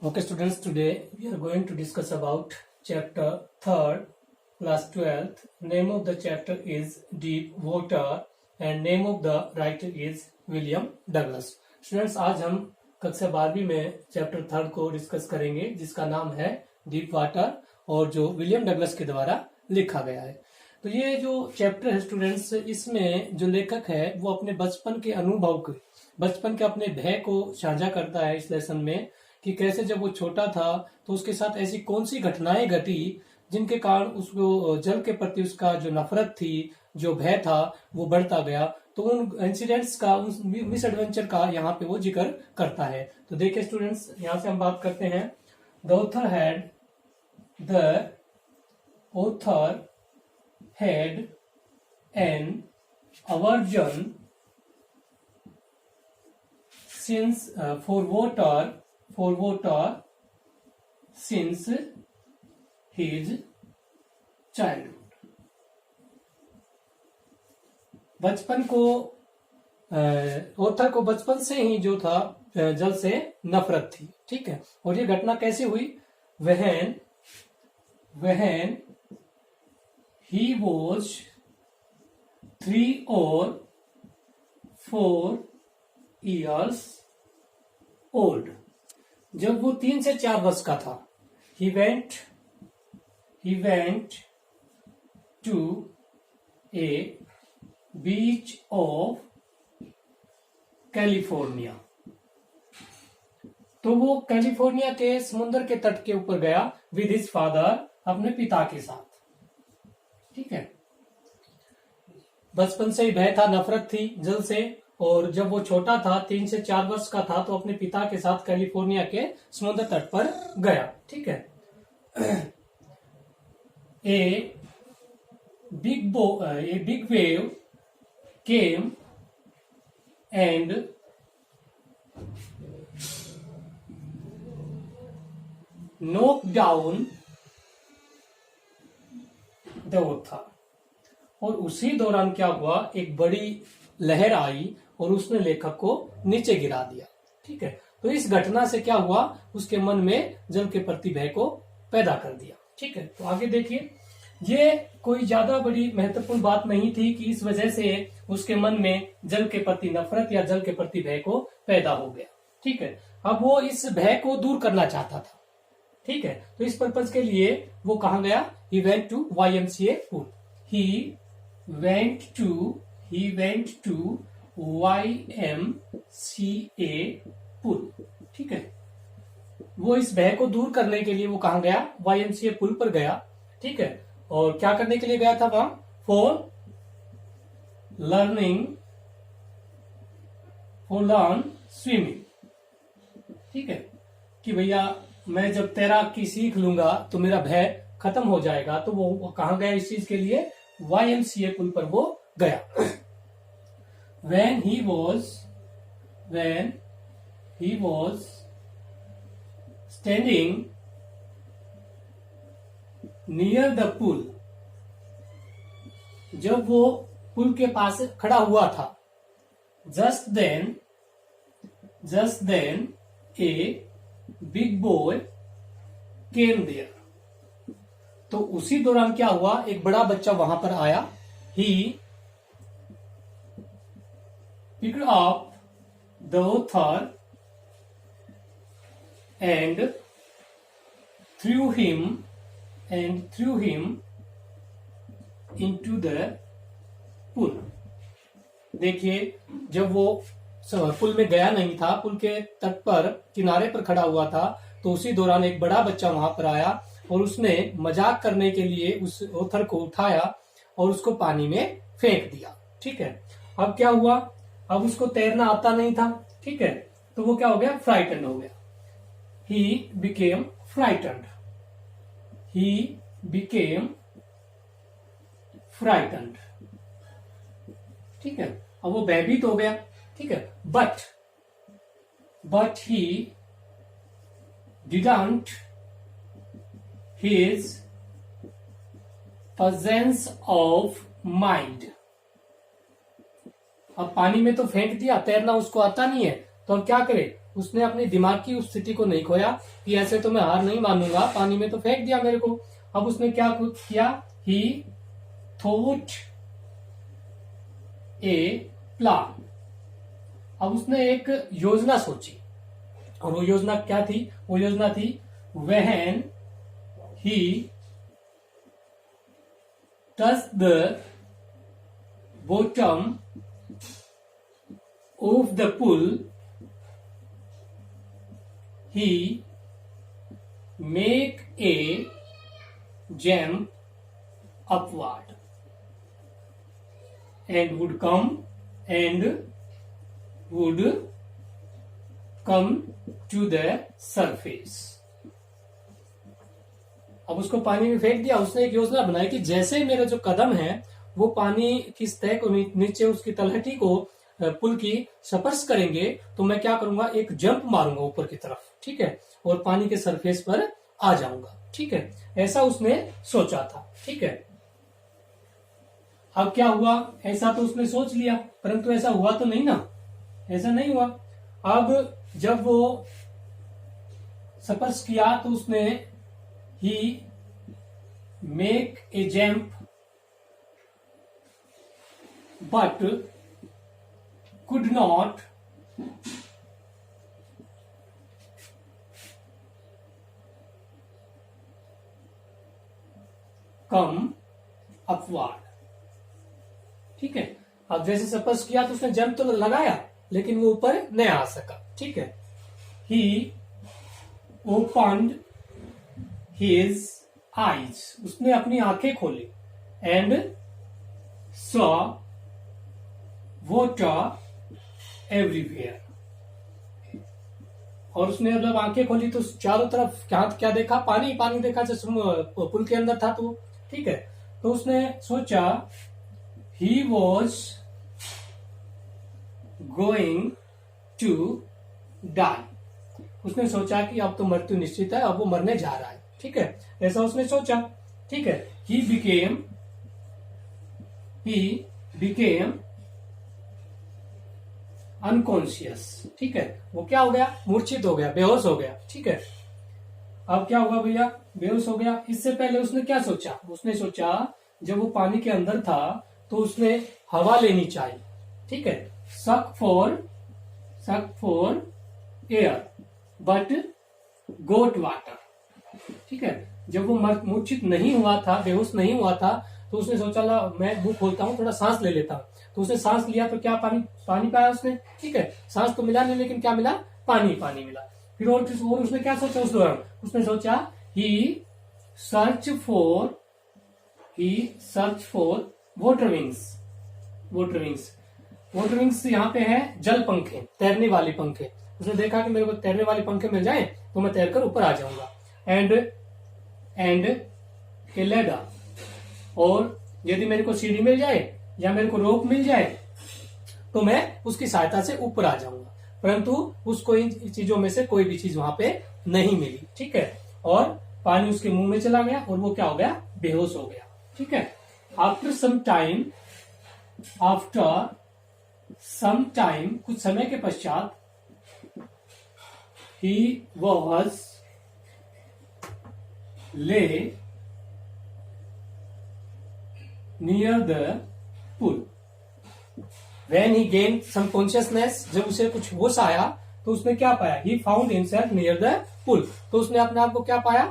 Okay, students, today we are going to discuss about chapter 3rd, class 12th. Name of the chapter is Deep Water and name of the writer is William Douglas. Students, आज हम कक्षा 12वीं में chapter 3rd को discuss करेंगे जिसका नाम है डीप वाटर और जो विलियम डगलस के द्वारा लिखा गया है। तो ये जो चैप्टर है स्टूडेंट्स, इसमें जो लेखक है वो अपने बचपन के अनुभव को, बचपन के अपने भय को साझा करता है इस लेसन में कि कैसे जब वो छोटा था तो उसके साथ ऐसी कौन सी घटनाएं घटी जिनके कारण उसको जल के प्रति उसका जो नफरत थी, जो भय था, वो बढ़ता गया। तो उन इंसिडेंट्स का, उन मिस एडवेंचर का यहाँ पे वो जिक्र करता है। तो देखिए स्टूडेंट्स, यहाँ से हम बात करते हैं। The author had an aversion since for water since his childhood। बचपन को ऑथर को बचपन से ही जो था जल से नफरत थी। ठीक है, और ये घटना कैसे हुई? when he was 3 or 4 years old। जब वो 3 से 4 वर्ष का था। he went to a beach of California. तो वो कैलिफोर्निया के समुद्र के तट के ऊपर गया विद हिज फादर, अपने पिता के साथ। ठीक है, बचपन से ही भय था, नफरत थी जल से, और जब वो छोटा था 3 से 4 वर्ष का था तो अपने पिता के साथ कैलिफोर्निया के समुद्र तट पर गया। ठीक है, a big wave came and knocked down the author। और उसी दौरान क्या हुआ, एक बड़ी लहर आई और उसने लेखक को नीचे गिरा दिया। ठीक है, तो इस घटना से क्या हुआ, उसके मन में जल के प्रति भय को पैदा कर दिया। ठीक है, तो आगे देखिए, ये कोई ज्यादा बड़ी महत्वपूर्ण बात नहीं थी कि इस वजह से उसके मन में जल के प्रति नफरत या जल के प्रति भय को पैदा हो गया। ठीक है, अब वो इस भय को दूर करना चाहता था। ठीक है, तो इस पर्पज के लिए वो कहाँ गया? He went to YMCA pool. He went to YMCA pool. ठीक है, वो इस भय को दूर करने के लिए वो कहाँ गया? YMCA पुल पर गया। ठीक है, और क्या करने के लिए गया था वहां? For learn swimming. ठीक है, कि भैया मैं जब तैराकी सीख लूंगा तो मेरा भय खत्म हो जाएगा। तो वो कहाँ गया इस चीज के लिए? YMCA पुल पर वो गया। when he was standing near the pool, जब वो पुल के पास खड़ा हुआ था, just then a big boy came there। तो उसी दौरान क्या हुआ, एक बड़ा बच्चा वहां पर आया। he picked up the author and threw him into the pool। देखिए, जब वो पुल में गया नहीं था, पुल के तट पर किनारे पर खड़ा हुआ था, तो उसी दौरान एक बड़ा बच्चा वहां पर आया और उसने मजाक करने के लिए उस ऑथर को उठाया और उसको पानी में फेंक दिया। ठीक है, अब क्या हुआ, अब उसको तैरना आता नहीं था। ठीक है, तो वो क्या हो गया? फ्राइटन हो गया। He became frightened. ठीक है, अब वो भयभीत हो गया। ठीक है, but he didn't his presence of mind। अब पानी में तो फेंक दिया, तैरना उसको आता नहीं है, तो अब क्या करे? उसने अपनी दिमाग की उस स्थिति को नहीं खोया कि ऐसे तो मैं हार नहीं मानूंगा, पानी में तो फेंक दिया मेरे को। अब उसने क्या कुछ किया, ही थॉट ए प्लान। अब उसने एक योजना सोची, और वो योजना क्या थी, वो योजना थी when he touch the bottom of the pool he make a jump upward and would come to the surface। अब उसको पानी में फेंक दिया। उसने एक योजना बनाई कि जैसे मेरे जो कदम है वो पानी की सतह को नीचे उसकी तलहटी को पुल की स्पर्श करेंगे, तो मैं क्या करूंगा, एक जंप मारूंगा ऊपर की तरफ, ठीक है, और पानी के सरफेस पर आ जाऊंगा, ठीक है। ऐसा उसने सोचा था, ठीक है। अब क्या हुआ, ऐसा तो उसने सोच लिया, परंतु ऐसा हुआ तो नहीं ना, ऐसा नहीं हुआ। अब जब वो स्पर्श किया तो उसने ही make a jump but could not come upward, ठीक है। अब जैसे स्पर्श किया तो उसने जंप तो लगाया, लेकिन वो ऊपर नहीं आ सका, ठीक है। ही ओपन्ड हिज आईज, उसने अपनी आंखें खोली, एंड सॉ वाटर एवरीवेयर, और उसने जब आंखें खोली तो चारों तरफ क्या देखा, पानी पानी देखा, जैसे पुल के अंदर था तो, ठीक है। तो उसने सोचा he was going to die, उसने सोचा कि अब तो मृत्यु निश्चित है, अब वो मरने जा रहा है, ठीक है, ऐसा उसने सोचा, ठीक है। ही बिकेम अनकॉन्शियस, ठीक है, वो क्या हो गया, मूर्छित हो गया, बेहोश हो गया, ठीक है। अब क्या हुआ भैया, बेहोश हो गया। इससे पहले उसने क्या सोचा, उसने सोचा जब वो पानी के अंदर था तो उसने हवा लेनी चाहिए, ठीक है, suck for air but got water, ठीक है। जब वो मूर्छित नहीं हुआ था, बेहोश नहीं हुआ था, तो उसने सोचा ला मैं मुंह खोलता हूँ, थोड़ा सांस ले लेता हूँ। तो उसने सांस लिया तो क्या पानी पाया उसने, ठीक है, सांस तो मिला नहीं, लेकिन क्या मिला, पानी मिला। फिर और उसने क्या सोचा उस दौरान, उसने सोचा ही सर्च फॉर वाटर विंग्स यहाँ पे है जल पंखे, तैरने वाले पंखे। उसने देखा कि मेरे को तैरने वाले पंखे मिल जाए तो मैं तैरकर ऊपर आ जाऊंगा। एंड ए लैडर, और यदि मेरे को सीढ़ी मिल जाए या मेरे को रोप मिल जाए तो मैं उसकी सहायता से ऊपर आ जाऊंगा, परंतु उसको इन चीजों में से कोई भी चीज वहां पे नहीं मिली, ठीक है। और पानी उसके मुंह में चला गया और वो क्या हो गया, बेहोश हो गया, ठीक है। आफ्टर सम टाइम, कुछ समय के पश्चात, he was lay near the pool. When he gained some consciousness, जब उसे कुछ होश आया तो उसने क्या पाया, he found himself near the pool, तो उसने अपने आप को क्या पाया,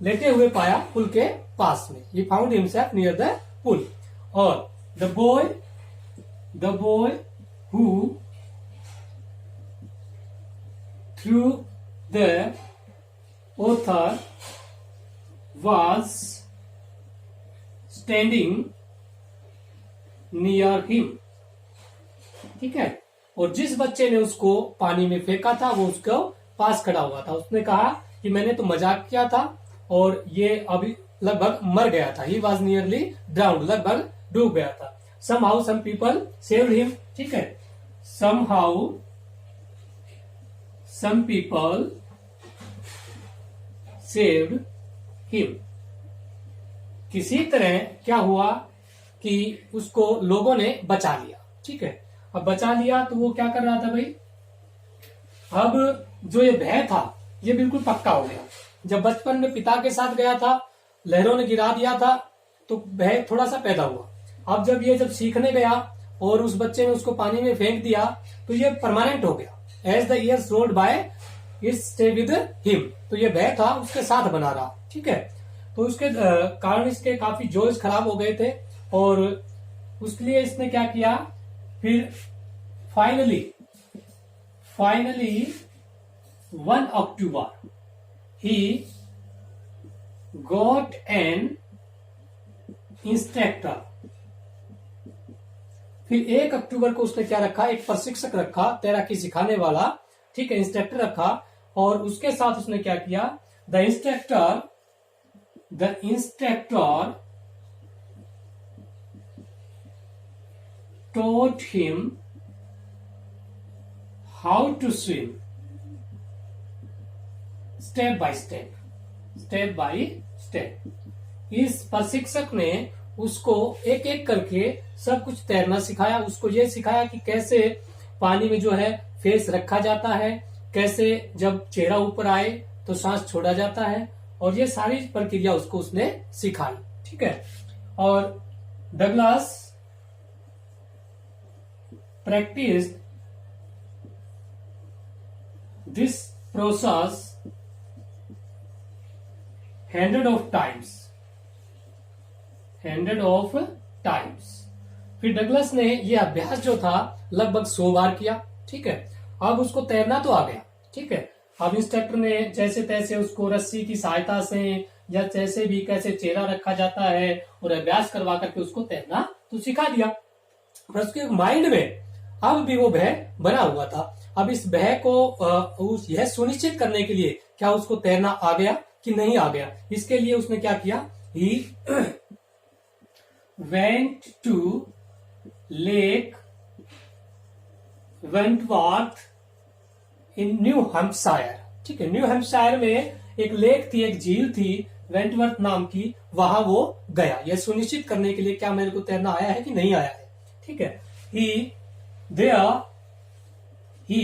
लेटे हुए पाया पुल के पास में। He found himself near the pool, और the boy who threw the author was standing near him, ठीक है। और जिस बच्चे ने उसको पानी में फेंका था वो उसको पास खड़ा हुआ था। उसने कहा कि मैंने तो मजाक किया था और ये अभी लगभग मर गया था। ही वॉज नियरली ड्राउंड, लगभग डूब गया था। somehow some people saved him, ठीक है। somehow some people saved him, किसी तरह क्या हुआ कि उसको लोगों ने बचा लिया, ठीक है। अब बचा लिया तो वो क्या कर रहा था भाई, अब जो ये भय था ये बिल्कुल पक्का हो गया। जब बचपन में पिता के साथ गया था, लहरों ने गिरा दिया था, तो भय थोड़ा सा पैदा हुआ। अब जब सीखने गया और उस बच्चे ने उसको पानी में फेंक दिया तो ये परमानेंट हो गया। As the years rolled by it stay with him. तो ये भय था उसके साथ बना रहा। ठीक है, तो उसके कारण इसके काफी जोश खराब हो गए थे और उसके लिए इसने क्या किया, फिर finally 1 October he got an instructor. फिर 1 अक्टूबर को उसने क्या रखा, एक प्रशिक्षक रखा, तैराकी सिखाने वाला। ठीक है, इंस्ट्रक्टर रखा और उसके साथ उसने क्या किया, the instructor taught him how to swim step by step। इस प्रशिक्षक ने उसको एक एक करके सब कुछ तैरना सिखाया। उसको ये सिखाया कि कैसे पानी में जो है फेस रखा जाता है, कैसे जब चेहरा ऊपर आए तो सांस छोड़ा जाता है, और ये सारी प्रक्रिया उसको उसने सिखाई। ठीक है, और Douglas practiced this process hundred of times। फिर डगलस ने यह अभ्यास जो था लगभग 100 बार किया। ठीक है, अब उसको तैरना तो आ गया। ठीक है, अब इंस्ट्रक्टर ने जैसे तैसे उसको रस्सी की सहायता से या जैसे भी कैसे चेहरा रखा जाता है और अभ्यास करवा करके उसको तैरना तो सिखा दिया। पर उसके माइंड में अब भी वो भय बना हुआ था। अब इस भय को यह सुनिश्चित करने के लिए क्या उसको तैरना आ गया कि नहीं आ गया, इसके लिए उसने क्या किया, he went to lake Wentworth in New Hampshire. ठीक है, न्यू हैम्पशायर में एक लेक थी, एक झील थी वेंटवर्थ नाम की, वहां वो गया यह सुनिश्चित करने के लिए क्या मेरे को तैरना आया है कि नहीं आया है। ठीक है, There he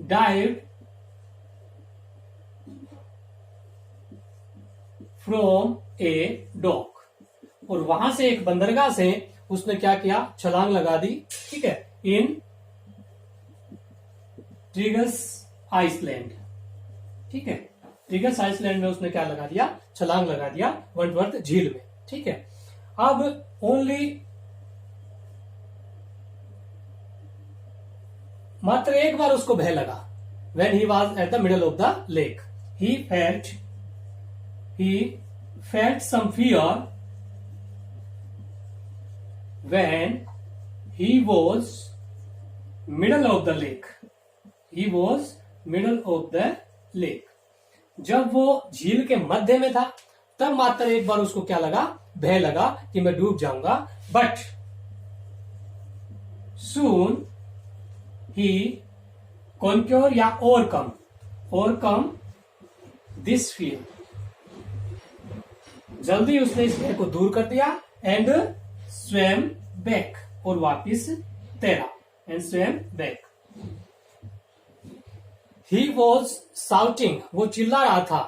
dived from a dock। और वहां से एक बंदरगाह से उसने क्या किया, छलांग लगा दी। ठीक है, इन ट्रिगर्स आइसलैंड। ठीक है, ट्रिगर्स आइसलैंड में उसने क्या लगा दिया, छलांग लगा दिया वेंटवर्थ झील में। ठीक है, अब ओनली मात्र एक बार उसको भय लगा। When he was at the middle of the lake, he felt some fear when he was middle of the lake। जब वो झील के मध्य में था तब मात्र एक बार उसको क्या लगा, भय लगा कि मैं डूब जाऊंगा। बट soon he conquer या overcome this fear। जल्दी उसने इस भय को दूर कर दिया एंड swam back, और वापिस तैरा and swam back। he was shouting, वो चिल्ला रहा था,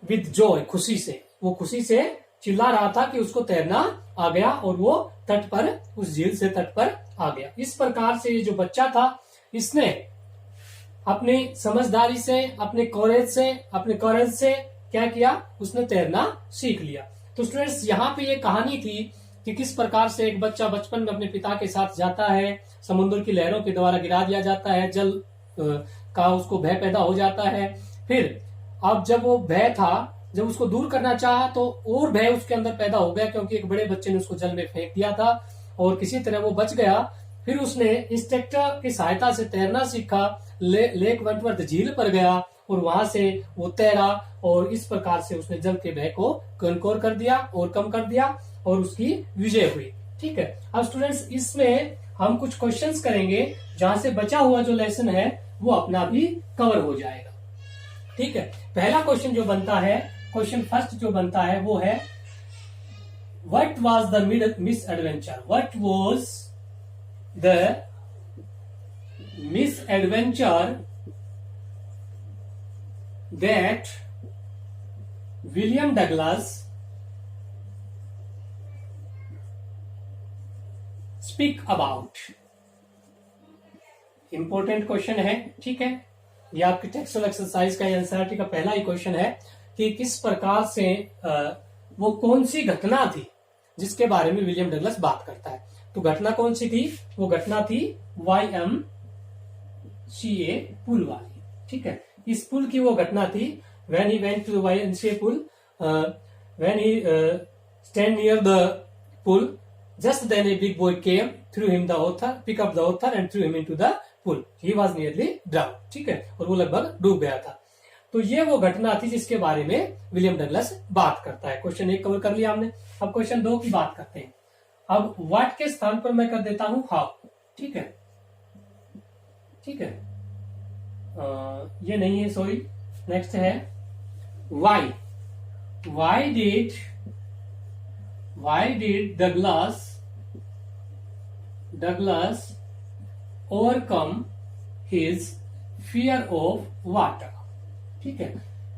with joy, खुशी से, वो खुशी से चिल्ला रहा था कि उसको तैरना आ गया और वो तट पर, उस झील से तट पर आ गया। इस प्रकार से ये जो बच्चा था इसने अपनी समझदारी से, अपने करेज से क्या किया, उसने तैरना सीख लिया। तो स्टूडेंट्स, यहाँ पे ये कहानी थी कि किस प्रकार से एक बच्चा बचपन में अपने पिता के साथ जाता है, समुद्र की लहरों के द्वारा गिरा दिया जाता है, जल का उसको भय पैदा हो जाता है। फिर अब जब वो भय था, जब उसको दूर करना चाहा तो और भय उसके अंदर पैदा हो गया, क्योंकि एक बड़े बच्चे ने उसको जल में फेंक दिया था और किसी तरह वो बच गया। फिर उसने इंस्ट्रक्टर की सहायता से तैरना सीखा, लेक वेंटवर्थ झील पर गया और वहां से वो तैरा और इस प्रकार से उसने जल के भय को कंट्रोल कर दिया और कम कर दिया और उसकी विजय हुई। ठीक है, अब स्टूडेंट्स इसमें हम कुछ क्वेश्चंस करेंगे जहां से बचा हुआ जो लेसन है वो अपना भी कवर हो जाएगा। ठीक है, पहला क्वेश्चन जो बनता है, क्वेश्चन फर्स्ट जो बनता है वो है, what was the miss adventure. What was the miss adventure that William Douglas speak about। Important question है, ठीक है। ये आपकी टेक्सुअल एक्सरसाइज का एनसीईआरटी का पहला ही क्वेश्चन है कि किस प्रकार से वो कौन सी घटना थी जिसके बारे में विलियम डगलस बात करता है। तो घटना कौन सी थी? वो घटना थी YMCA पुल वाली, ठीक है। इस पुल की वो घटना थी when he went to the YMCA pool, when he stand near the pool, just then a big boy came, threw him the author, pick up the author and threw him into the pool. He was nearly drowned, ठीक है, और वो लगभग डूब गया था। तो ये वो घटना थी जिसके बारे में विलियम डगलस बात करता है। क्वेश्चन 1 कवर कर लिया हमने। अब क्वेश्चन 2 की बात करते हैं। अब व्हाट के स्थान पर मैं कर देता हूं हाउ, ठीक है, ठीक है। ये नहीं है, सॉरी, नेक्स्ट है why. Why did Douglas overcome his fear of water, ठीक है।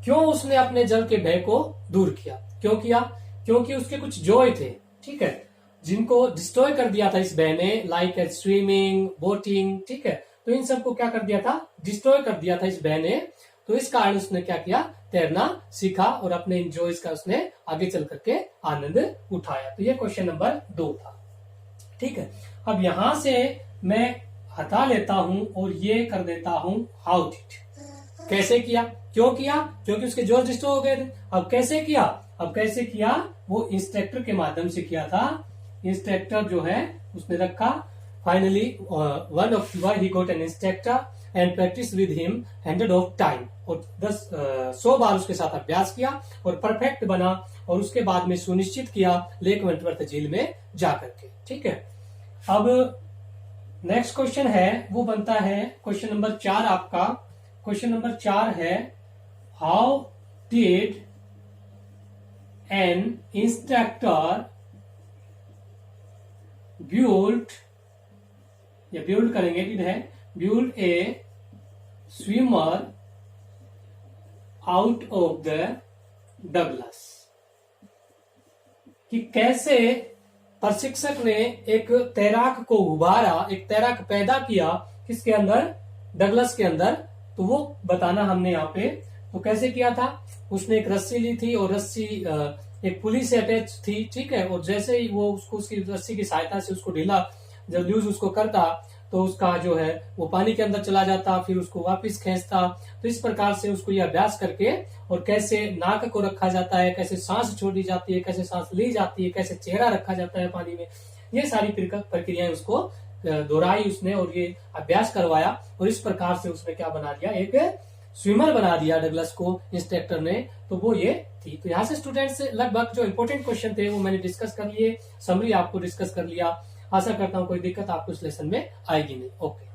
क्यों उसने अपने जल के भय को दूर किया? क्यों किया? क्योंकि उसके कुछ जॉय थे, ठीक है, जिनको डिस्ट्रॉय कर दिया था इस भय ने, लाइक स्विमिंग, बोटिंग, ठीक है। तो इन सबको क्या कर दिया था? डिस्ट्रॉय कर दिया था इस भय ने। तो इस कारण उसने क्या किया? तैरना सीखा और अपने इंजॉयज का उसने आगे चल करके आनंद उठाया। तो ये क्वेश्चन नंबर 2 था, ठीक है। अब यहां से मैं हटा लेता हूं और ये कर देता हूं हाउ डिड। कैसे किया? क्यों किया? क्योंकि उसके जोर डिस्ट्रॉय हो गए थे। अब कैसे किया? वो इंस्ट्रक्टर के माध्यम से किया था। इंस्ट्रक्टर जो है उसने रखा। Finally one October he got an instructor and practice with him 100 of time, और 100 बार उसके साथ अभ्यास किया और परफेक्ट बना, और उसके बाद में सुनिश्चित किया लेक वेंटवर्थ झील में जाकर के, ठीक है। अब नेक्स्ट क्वेश्चन है वो बनता है क्वेश्चन नंबर 4 आपका। क्वेश्चन नंबर 4 है how did an instructor build करेंगे, डिड है build a swimmer out of the Douglas, कि कैसे प्रशिक्षक ने एक तैराक को उभारा, एक तैराक पैदा किया किसके अंदर? डगलस के अंदर। तो वो बताना हमने यहाँ पे। तो कैसे किया था? उसने एक रस्सी ली थी और रस्सी एक पुली से अटैच थी, ठीक है। और जैसे ही वो उसको उसकी रस्सी की सहायता से उसको ढीला, जब लूज उसको करता तो उसका जो है वो पानी के अंदर चला जाता, फिर उसको वापस खींचता। तो इस प्रकार से उसको ये अभ्यास करके, और कैसे नाक को रखा जाता है, कैसे सांस छोड़ी जाती है, कैसे सांस ली जाती है, कैसे चेहरा रखा जाता है पानी में, ये सारी प्रक्रियाएं उसको दोहराई उसने और ये अभ्यास करवाया। और इस प्रकार से उसने क्या बना दिया? एक स्विमर बना दिया डगलस को इंस्ट्रक्टर ने। तो वो ये थी। तो यहाँ से स्टूडेंट्स लगभग जो इंपॉर्टेंट क्वेश्चन थे वो मैंने डिस्कस कर लिए, समरी आपको डिस्कस कर लिया। आशा करता हूँ कोई दिक्कत आपको इस लेसन में आएगी नहीं। ओके।